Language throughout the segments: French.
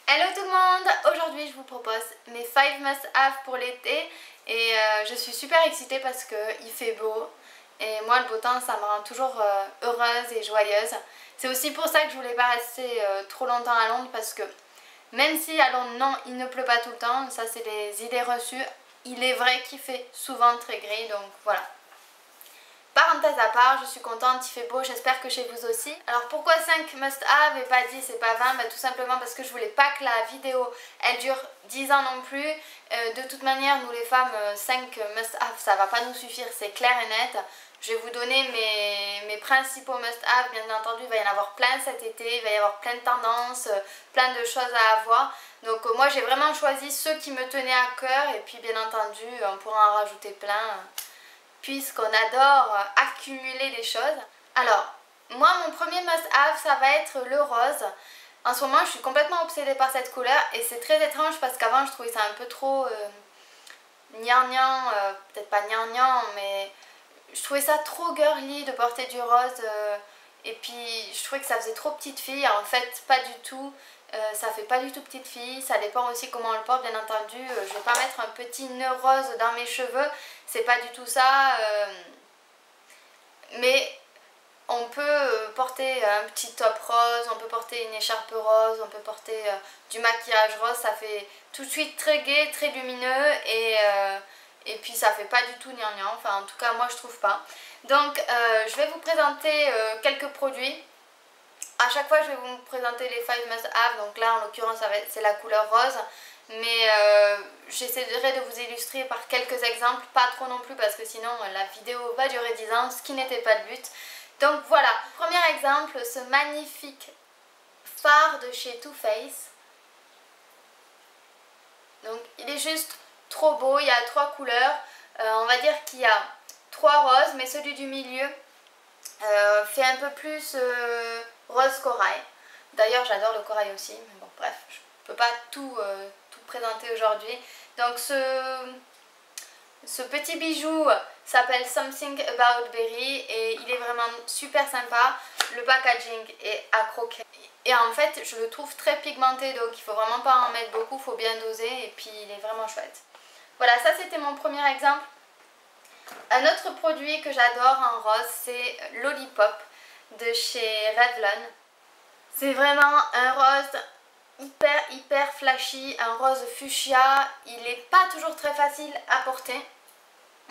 Hello tout le monde! Aujourd'hui je vous propose mes 5 must-have pour l'été et je suis super excitée parce qu'il fait beau et moi le beau temps ça me rend toujours heureuse et joyeuse. C'est aussi pour ça que je voulais pas rester trop longtemps à Londres parce que même si à Londres non il ne pleut pas tout le temps, ça c'est des idées reçues, il est vrai qu'il fait souvent très gris donc voilà. Parenthèse à part, je suis contente, il fait beau, j'espère que chez vous aussi. Alors pourquoi 5 must-have et pas 10 et pas 20? Tout simplement parce que je voulais pas que la vidéo elle dure 10 ans non plus. De toute manière, nous les femmes, 5 must-have ça va pas nous suffire, c'est clair et net. Je vais vous donner mes principaux must-have, bien entendu il va y en avoir plein cet été, il va y avoir plein de tendances, plein de choses à avoir. Donc moi j'ai vraiment choisi ceux qui me tenaient à cœur et puis bien entendu on pourra en rajouter plein. Puisqu'on adore accumuler des choses. Alors, moi mon premier must-have ça va être le rose. En ce moment je suis complètement obsédée par cette couleur et c'est très étrange parce qu'avant je trouvais ça un peu trop gnangnan, peut-être pas gnangnan mais je trouvais ça trop girly de porter du rose et puis je trouvais que ça faisait trop petite fille. En fait pas du tout, ça fait pas du tout petite fille, ça dépend aussi comment on le porte bien entendu. Je vais pas mettre un petit nœud rose dans mes cheveux, c'est pas du tout ça, mais on peut porter un petit top rose, on peut porter une écharpe rose, on peut porter du maquillage rose, ça fait tout de suite très gai, très lumineux et puis ça fait pas du tout gnangnan, enfin en tout cas moi je trouve pas. Donc je vais vous présenter quelques produits. À chaque fois je vais vous présenter les 5 must-have, donc là en l'occurrence c'est la couleur rose. Mais j'essaierai de vous illustrer par quelques exemples, pas trop non plus parce que sinon la vidéo va durer 10 ans, ce qui n'était pas le but. Donc voilà, premier exemple, ce magnifique fard de chez Too Faced. Donc il est juste trop beau, il y a 3 couleurs, on va dire qu'il y a 3 roses, mais celui du milieu fait un peu plus rose corail. D'ailleurs j'adore le corail aussi, mais bon bref, je peux pas tout présenter aujourd'hui. Donc ce petit bijou s'appelle Something About Berry et il est vraiment super sympa. Le packaging est à croquer et en fait je le trouve très pigmenté donc il faut vraiment pas en mettre beaucoup, il faut bien doser et puis il est vraiment chouette. Voilà, ça c'était mon premier exemple. Un autre produit que j'adore en rose c'est Lollipop de chez Revlon. C'est vraiment un rose hyper flashy, un rose fuchsia. Il n'est pas toujours très facile à porter,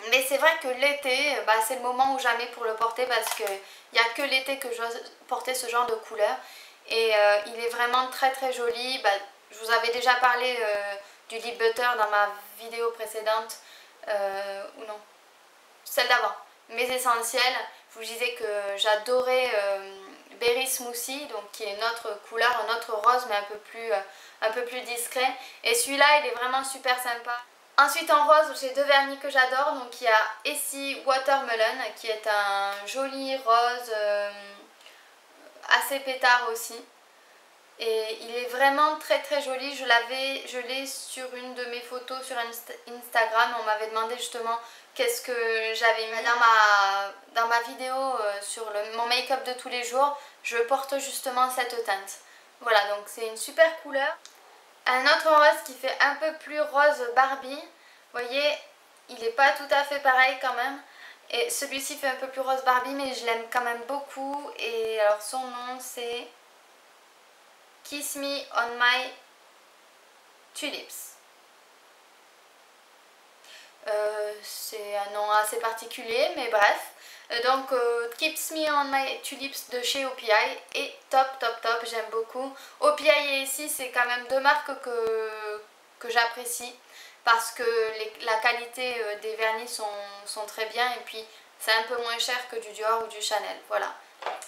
mais c'est vrai que l'été c'est le moment ou jamais pour le porter parce qu'il n'y a que l'été que j'ose porter ce genre de couleur et il est vraiment très joli. Je vous avais déjà parlé du lip butter dans ma vidéo précédente ou non, celle d'avant, mes essentiels. Je vous disais que j'adorais Berry Smoothie, donc qui est une autre couleur, un autre rose mais un peu plus discret. Et celui-là il est vraiment super sympa. Ensuite en rose j'ai 2 vernis que j'adore. Donc il y a Essie Watermelon qui est un joli rose assez pétard aussi. Et il est vraiment très joli. Je l'ai sur une de mes photos sur Instagram. On m'avait demandé justement qu'est-ce que j'avais mis dans ma vidéo sur mon make-up de tous les jours. Je porte justement cette teinte. Voilà, donc c'est une super couleur. Un autre rose qui fait un peu plus rose Barbie. Vous voyez, il n'est pas tout à fait pareil quand même. Et celui-ci fait un peu plus rose Barbie mais je l'aime quand même beaucoup. Et alors son nom c'est Kiss Me on My Tulips. C'est un nom assez particulier mais bref. Donc Kiss Me on My Tulips de chez OPI est top, j'aime beaucoup. OPI et Essie c'est quand même 2 marques que j'apprécie parce que la qualité des vernis sont très bien et puis c'est un peu moins cher que du Dior ou du Chanel. Voilà.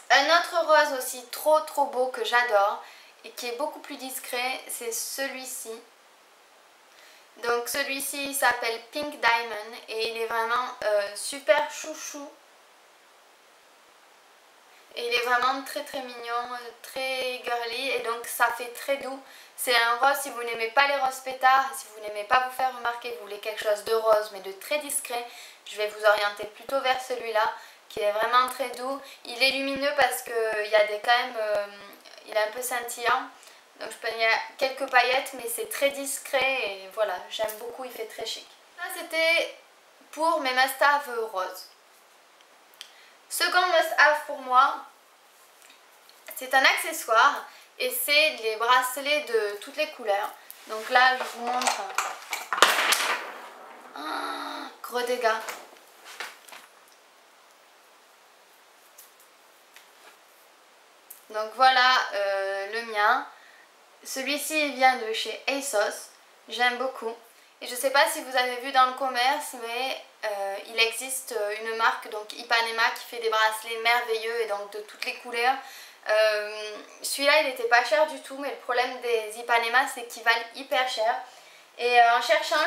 Un autre rose aussi trop beau que j'adore et qui est beaucoup plus discret, c'est celui-ci. Donc celui-ci s'appelle Pink Diamond et il est vraiment super chouchou. Et il est vraiment très mignon, très girly et donc ça fait très doux. C'est un rose, si vous n'aimez pas les roses pétards, si vous n'aimez pas vous faire remarquer, vous voulez quelque chose de rose mais de très discret, je vais vous orienter plutôt vers celui-là qui est vraiment très doux. Il est lumineux parce qu'il y a quand même, il est un peu scintillant. Donc il y a quelques paillettes, mais c'est très discret et voilà, j'aime beaucoup, il fait très chic. Ça c'était pour mes must-have roses. Second must-have pour moi, c'est un accessoire et c'est les bracelets de toutes les couleurs. Donc là je vous montre. Oh, gros dégâts. Donc voilà le mien. Celui-ci vient de chez ASOS. J'aime beaucoup. Et je ne sais pas si vous avez vu dans le commerce, mais il existe une marque, donc Ipanema, qui fait des bracelets merveilleux et donc de toutes les couleurs. Celui-là, il n'était pas cher du tout, mais le problème des Ipanema, c'est qu'ils valent hyper cher. Et en cherchant,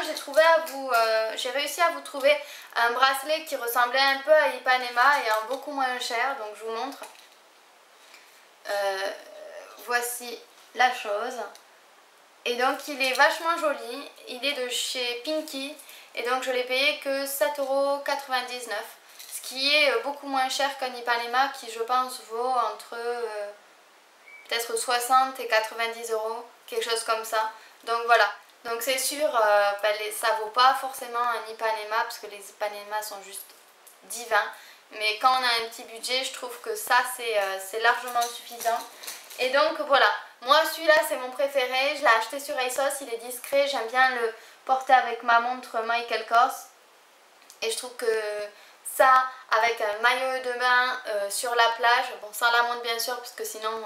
j'ai réussi à vous trouver un bracelet qui ressemblait un peu à Ipanema et en beaucoup moins cher, donc je vous montre. Voici la chose. Et donc il est vachement joli, il est de chez Pinky et donc je l'ai payé que 7,99 €, ce qui est beaucoup moins cher qu'un Ipanema qui je pense vaut entre peut-être 60 et 90 €, quelque chose comme ça. Donc voilà, donc c'est sûr ça vaut pas forcément un Ipanema parce que les Ipanema sont juste divins, mais quand on a un petit budget je trouve que ça c'est largement suffisant. Et donc voilà, moi celui-là c'est mon préféré, je l'ai acheté sur ASOS, il est discret, j'aime bien le porter avec ma montre Michael Kors. Et je trouve que ça, avec un maillot de bain sur la plage, bon sans la montre bien sûr parce que sinon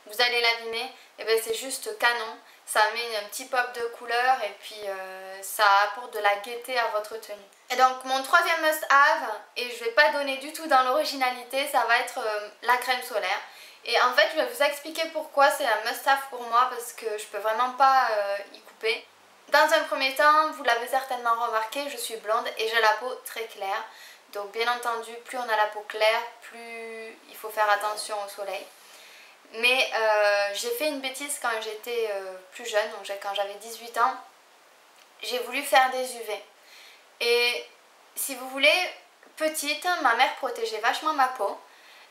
vous allez l'abîmer, et bien c'est juste canon. Ça met un petit pop de couleur et puis ça apporte de la gaieté à votre tenue. Et donc mon troisième must-have, et je ne vais pas donner du tout dans l'originalité, ça va être la crème solaire. Et en fait je vais vous expliquer pourquoi c'est un must-have pour moi parce que je peux vraiment pas y couper. Dans un premier temps, vous l'avez certainement remarqué, je suis blonde et j'ai la peau très claire. Donc bien entendu, plus on a la peau claire, plus il faut faire attention au soleil. Mais j'ai fait une bêtise quand j'étais plus jeune, donc quand j'avais 18 ans. J'ai voulu faire des UV. Et si vous voulez, petite, ma mère protégeait vachement ma peau.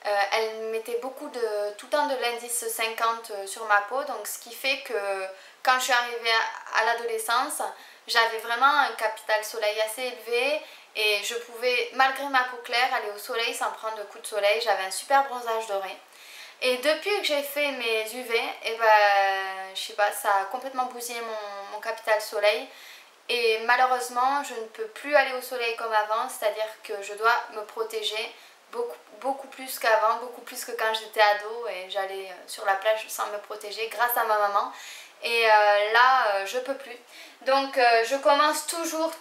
Elle mettait tout le temps de l'indice 50 sur ma peau, donc ce qui fait que quand je suis arrivée à l'adolescence, j'avais vraiment un capital soleil assez élevé et je pouvais, malgré ma peau claire, aller au soleil sans prendre de coups de soleil. J'avais un super bronzage doré. Et depuis que j'ai fait mes UV, et ben, je sais pas, ça a complètement bousillé mon capital soleil. Et malheureusement, je ne peux plus aller au soleil comme avant, c'est-à-dire que je dois me protéger beaucoup plus qu'avant, beaucoup plus que quand j'étais ado et j'allais sur la plage sans me protéger grâce à ma maman. Et là, je peux plus. Donc je commence toujours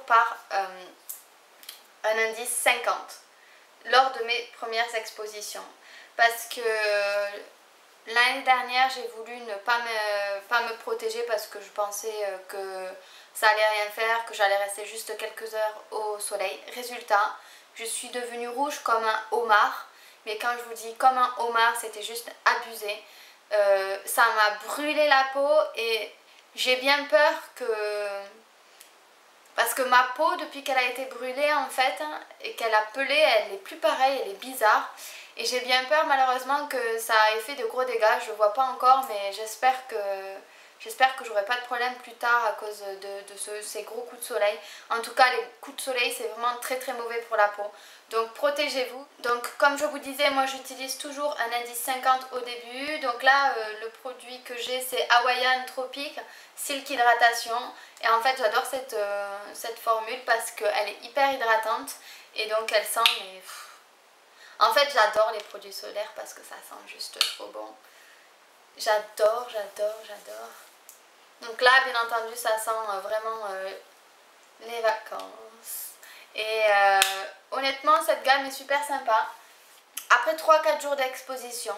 par un indice 50 lors de mes premières expositions. Parce que l'année dernière, j'ai voulu ne pas me protéger parce que je pensais que ça allait rien faire, que j'allais rester juste quelques heures au soleil. Résultat, je suis devenue rouge comme un homard. Mais quand je vous dis comme un homard, c'était juste abusé. Ça m'a brûlé la peau et j'ai bien peur que... Parce que ma peau, depuis qu'elle a été brûlée en fait, et qu'elle a pelé, elle n'est plus pareille, elle est bizarre. Et j'ai bien peur malheureusement que ça ait fait de gros dégâts, je ne vois pas encore, mais j'espère que j'aurai pas de problème plus tard à cause de ces gros coups de soleil. En tout cas, les coups de soleil, c'est vraiment très mauvais pour la peau. Donc protégez-vous. Donc comme je vous disais, moi j'utilise toujours un indice 50 au début. Donc là, le produit que j'ai, c'est Hawaiian Tropic Silk Hydratation. Et en fait, j'adore cette formule parce qu'elle est hyper hydratante. Et donc elle sent... mais en fait, j'adore les produits solaires parce que ça sent juste trop bon. J'adore. Donc là, bien entendu, ça sent vraiment les vacances. Et honnêtement, cette gamme est super sympa. Après 3-4 jours d'exposition,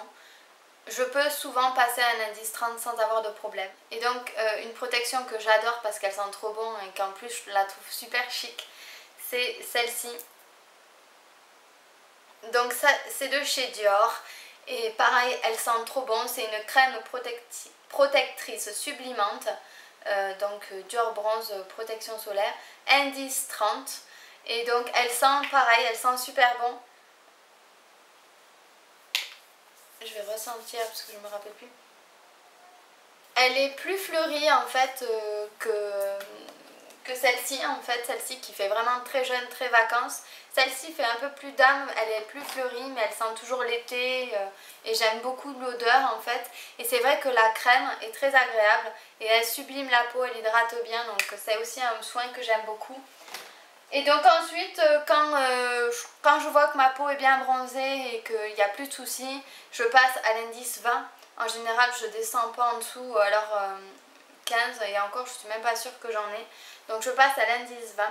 je peux souvent passer à un indice 30 sans avoir de problème. Et donc, une protection que j'adore parce qu'elle sent trop bon et qu'en plus, je la trouve super chic, c'est celle-ci. Donc ça, c'est de chez Dior. Et pareil, elle sent trop bon. C'est une crème protectrice sublimante. Donc Dior Bronze Protection Solaire. Indice 30. Et donc elle sent pareil, elle sent super bon. Je vais ressentir parce que je ne me rappelle plus. Elle est plus fleurie en fait que celle-ci, en fait, celle-ci qui fait vraiment très jeune, très vacances. Celle-ci fait un peu plus d'âme, elle est plus fleurie, mais elle sent toujours l'été et j'aime beaucoup l'odeur en fait. Et c'est vrai que la crème est très agréable et elle sublime la peau, elle hydrate bien, donc c'est aussi un soin que j'aime beaucoup. Et donc ensuite, quand je vois que ma peau est bien bronzée et qu'il n'y a plus de soucis, je passe à l'indice 20. En général, je descends pas en dessous, alors 15 et encore, je suis même pas sûre que j'en ai. Donc je passe à l'indice 20.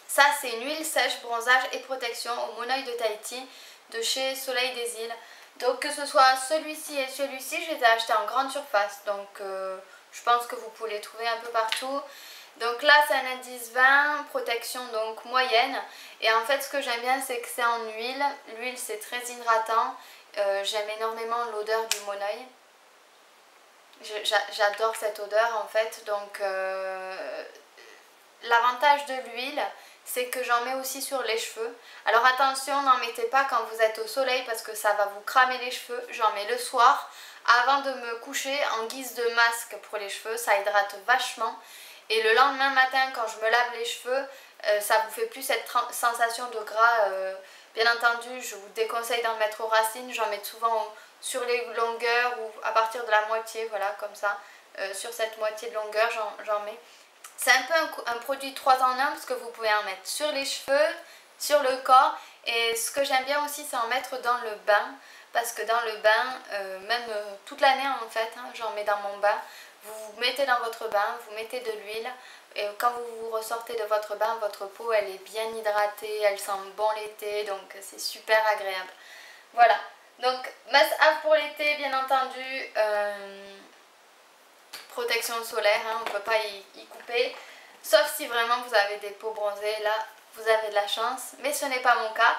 Ça, c'est une huile sèche, bronzage et protection au monoeil de Tahiti de chez Soleil des Îles. Donc que ce soit celui-ci et celui-ci, je les ai achetés en grande surface. Donc je pense que vous pouvez les trouver un peu partout. Donc là, c'est un indice 20, protection donc moyenne. Et en fait, ce que j'aime bien, c'est que c'est en huile. L'huile, c'est très hydratant. J'aime énormément l'odeur du monoeil. J'adore cette odeur en fait. Donc l'avantage de l'huile, c'est que j'en mets aussi sur les cheveux. Alors attention, n'en mettez pas quand vous êtes au soleil parce que ça va vous cramer les cheveux. J'en mets le soir avant de me coucher en guise de masque pour les cheveux. Ça hydrate vachement. Et le lendemain matin, quand je me lave les cheveux, ça vous fait plus cette sensation de gras. Bien entendu, je vous déconseille d'en mettre aux racines. J'en mets souvent sur les longueurs ou à partir de la moitié, voilà, comme ça. Sur cette moitié de longueur, j'en mets. C'est un peu un produit 3 en 1 parce que vous pouvez en mettre sur les cheveux, sur le corps. Et ce que j'aime bien aussi, c'est en mettre dans le bain. Parce que dans le bain, même toute l'année en fait, hein, j'en mets dans mon bain. Vous mettez dans votre bain, vous mettez de l'huile. Et quand vous ressortez de votre bain, votre peau elle est bien hydratée, elle sent bon l'été. Donc c'est super agréable. Voilà. Donc must-have pour l'été, bien entendu. Protection solaire, hein, on ne peut pas y couper, sauf si vraiment vous avez des peaux bronzées, là vous avez de la chance, mais ce n'est pas mon cas.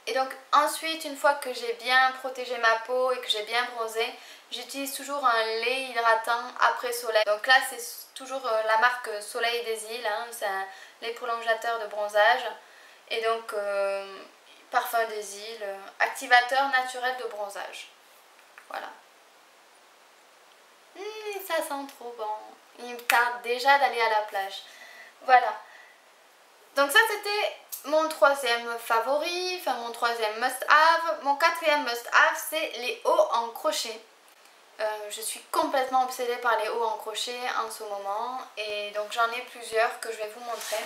Et donc ensuite, une fois que j'ai bien protégé ma peau et que j'ai bien bronzé, j'utilise toujours un lait hydratant après soleil. Donc là c'est toujours la marque Soleil des Îles, hein, c'est un lait prolongateur de bronzage. Et donc parfum des îles, activateur naturel de bronzage. Voilà. Ça sent trop bon. Il me tarde déjà d'aller à la plage. Voilà. Donc ça c'était mon troisième favori, enfin mon troisième must-have. Mon quatrième must-have, c'est les hauts en crochet. Je suis complètement obsédée par les hauts en crochet en ce moment. Et donc j'en ai plusieurs que je vais vous montrer.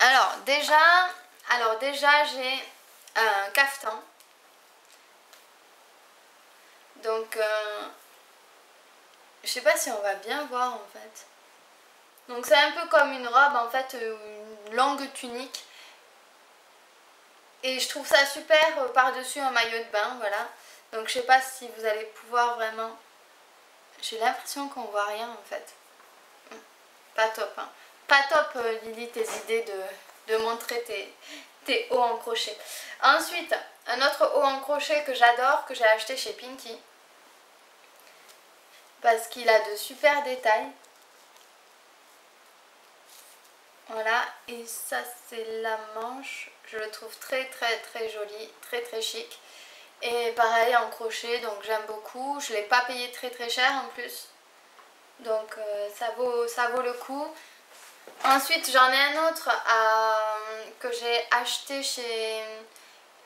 Alors déjà j'ai un caftan. Donc je sais pas si on va bien voir en fait. Donc c'est un peu comme une robe en fait, une longue tunique. Et je trouve ça super par-dessus un maillot de bain, voilà. Donc je sais pas si vous allez pouvoir vraiment... J'ai l'impression qu'on voit rien en fait. Pas top, hein. Pas top Lily tes idées de montrer tes hauts en crochet. Ensuite, un autre haut en crochet que j'adore, que j'ai acheté chez Pinky. Parce qu'il a de super détails. Voilà, et ça c'est la manche. Je le trouve très joli, très chic. Et pareil en crochet, donc j'aime beaucoup. Je ne l'ai pas payé très cher en plus. Donc ça vaut le coup. Ensuite j'en ai un autre que j'ai acheté chez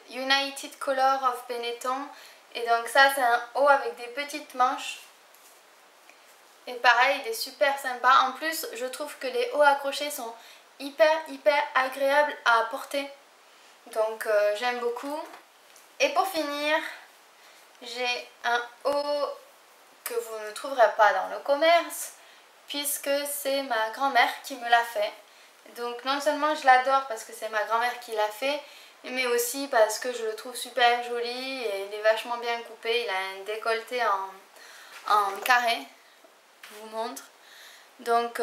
United Color of Benetton. Et donc ça c'est un haut avec des petites manches. Et pareil, il est super sympa. En plus, je trouve que les hauts à crochet sont hyper agréables à porter. Donc j'aime beaucoup. Et pour finir, j'ai un haut que vous ne trouverez pas dans le commerce, puisque c'est ma grand-mère qui me l'a fait. Donc non seulement je l'adore parce que c'est ma grand-mère qui l'a fait, mais aussi parce que je le trouve super joli et il est vachement bien coupé. Il a un décolleté en carré. Je vous montre. Donc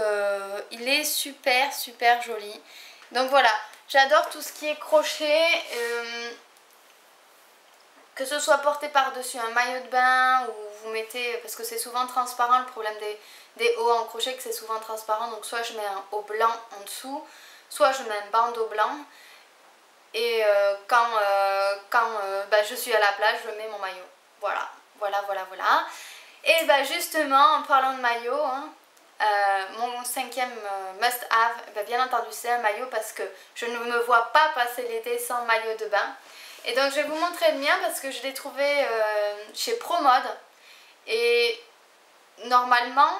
il est super joli. Donc voilà, j'adore tout ce qui est crochet, que ce soit porté par-dessus un maillot de bain ou vous mettez, parce que c'est souvent transparent, le problème des hauts en crochet, que c'est souvent transparent. Donc soit je mets un haut blanc en dessous, soit je mets un bandeau blanc. Et quand je suis à la plage, je mets mon maillot. Voilà. Et bah justement, en parlant de maillot, hein, mon cinquième must-have, bien entendu c'est un maillot parce que je ne me vois pas passer l'été sans maillot de bain. Et donc je vais vous montrer le mien parce que je l'ai trouvé chez ProMode. Et normalement,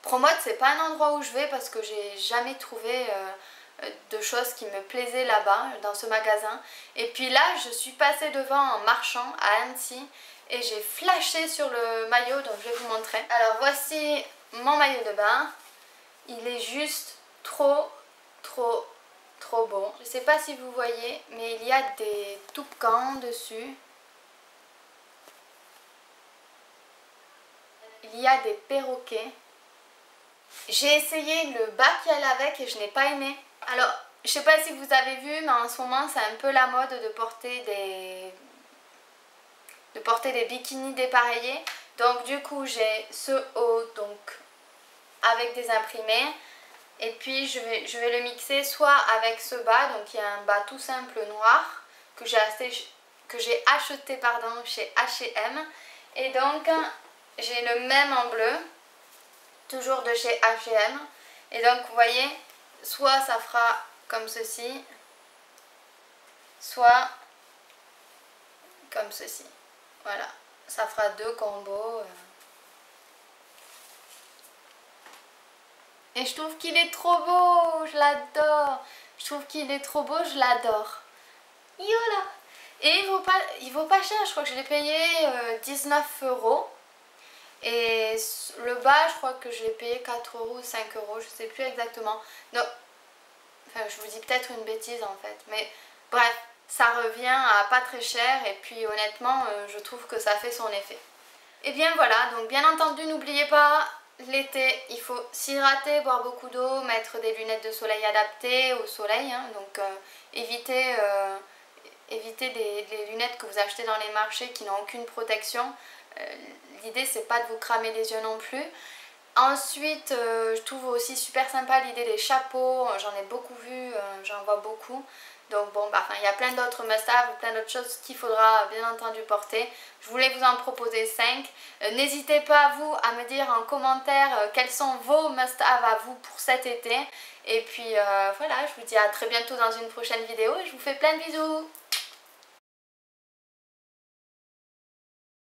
ProMode c'est pas un endroit où je vais parce que j'ai jamais trouvé de choses qui me plaisaient là-bas, dans ce magasin. Et puis là, je suis passée devant en marchant à Annecy et j'ai flashé sur le maillot, donc je vais vous montrer. Alors voici mon maillot de bain. Il est juste trop beau. Je ne sais pas si vous voyez, mais il y a des toucans dessus. Il y a des perroquets. J'ai essayé le bas qu'il y a avec et je n'ai pas aimé. Alors, je ne sais pas si vous avez vu, mais en ce moment, c'est un peu la mode de porter des bikinis dépareillés. Donc, du coup, j'ai ce haut donc avec des imprimés. Et puis, je vais le mixer soit avec ce bas. Donc, il y a un bas tout simple noir que j'ai acheté chez H&M. Et donc, j'ai le même en bleu, toujours de chez H&M. Et donc, vous voyez, soit ça fera comme ceci, soit comme ceci. Voilà, ça fera deux combos. Et je trouve qu'il est trop beau, je l'adore. Je trouve qu'il est trop beau, je l'adore. Yola. Et il vaut pas cher, je crois que je l'ai payé 19 €. Et le bas, je crois que je l'ai payé 4 € ou 5 €, je sais plus exactement. Donc, enfin, je vous dis peut-être une bêtise en fait. Mais bref, ça revient à pas très cher et puis honnêtement, je trouve que ça fait son effet. Et bien voilà, donc bien entendu, n'oubliez pas, l'été, il faut s'hydrater, boire beaucoup d'eau, mettre des lunettes de soleil adaptées au soleil. Hein, donc évitez des lunettes que vous achetez dans les marchés qui n'ont aucune protection. L'idée, c'est pas de vous cramer les yeux non plus. Ensuite, je trouve aussi super sympa l'idée des chapeaux. J'en ai beaucoup vu, j'en vois beaucoup. Donc bon, il y a plein d'autres must-have, plein d'autres choses qu'il faudra bien entendu porter. Je voulais vous en proposer 5. N'hésitez pas vous à me dire en commentaire quels sont vos must-have à vous pour cet été. Et puis voilà, je vous dis à très bientôt dans une prochaine vidéo et je vous fais plein de bisous.